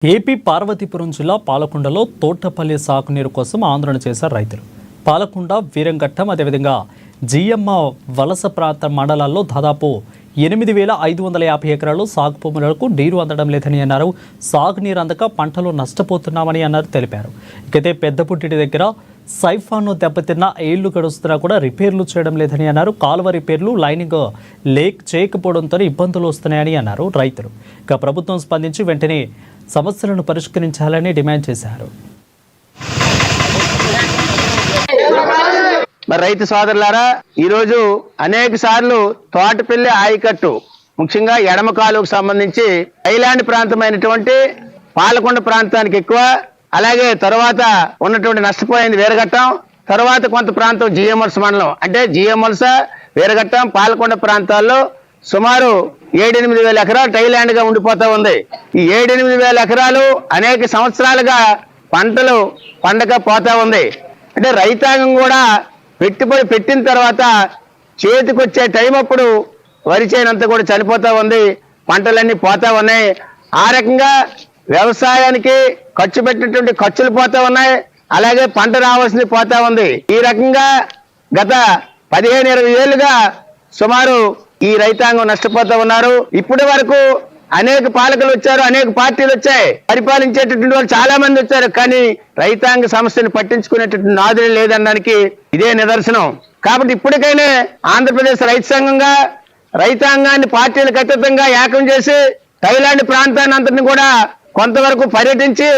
AP Parvathipuram జిల్లా పాలకొండలో తోటపల్లి సాగునీరు కోసం ఆందోళన చేశారు రైతులు. పాలకొండ, వీరంఘట్టం, అదేవిధంగా జియమ్మ వలస ప్రాంత మండలాల్లో దాదాపు 8,550 ఎకరాలు సాగు భూములకు నీరు అందడం లేదని అన్నారు. సాగునీరు అందక పంటలు నష్టపోతున్నామని తెలిపారు. ఇకైతే పెద్దపుట్టిటి దగ్గర సైఫాను దెబ్బతిన్న ఏళ్లు గడుస్తున్నా కూడా రిపేర్లు చేయడం లేదని అన్నారు. కాలువ రిపేర్లు, లైనింగ్ లేక్ చేయకపోవడంతో ఇబ్బందులు వస్తున్నాయని అన్నారు రైతులు. ఇక ప్రభుత్వం స్పందించి వెంటనే సమస్యలను పరిష్కరించాలని డిమాండ్ చేశారు. మరి రైతు సోదరులారా, ఈరోజు అనేక సార్లు తోటపల్లి ఆయకట్టు, ముఖ్యంగా ఎడమ కాలువకు సంబంధించి ఐలాండ్ ప్రాంతమైనటువంటి పాలకొండ ప్రాంతానికి ఎక్కువ, అలాగే తర్వాత ఉన్నటువంటి నష్టపోయింది వీరఘట్టం, తర్వాత కొంత ప్రాంతం జిఎంఎల్స మండలం, అంటే జిఎంఎల్స, వీరఘట్టం, పాలకొండ ప్రాంతాల్లో సుమారు 7-8 వేల ఎకరాలు టైలాండ్ గా ఉండిపోతా ఉంది. ఈ 7-8 వేల ఎకరాలు అనేక సంవత్సరాలుగా పంటలు పండగ పోతా ఉంది. అంటే రైతాంగం కూడా పెట్టుబడి పెట్టిన తర్వాత చేతికొచ్చే టైం అప్పుడు వరి చేనంతా కూడా చనిపోతా ఉంది, పంటలన్నీ పోతా ఉన్నాయి. ఆ రకంగా వ్యవసాయానికి ఖర్చు పెట్టినటువంటి ఖర్చులు పోతా ఉన్నాయి, అలాగే పంట రావాల్సింది పోతా ఉంది. ఈ రకంగా గత 15-20 ఏళ్లుగా సుమారు ఈ రైతాంగం నష్టపోతా ఉన్నారు. ఇప్పటి వరకు అనేక పాలకులు వచ్చారు, అనేక పార్టీలు వచ్చాయి, పరిపాలించేటటువంటి వాళ్ళు చాలా మంది వచ్చారు, కానీ రైతాంగ సమస్యను పట్టించుకునేటటువంటి నాదులే లేదనడానికి ఇదే నిదర్శనం. కాబట్టి ఇప్పటికైనా ఆంధ్రప్రదేశ్ రైతు సంఘంగా రైతాంగాన్ని పార్టీలకు అతీతంగా ఏకం చేసి థైలాండ్ ప్రాంతాన్ని అంతటిని కూడా కొంతవరకు పర్యటించి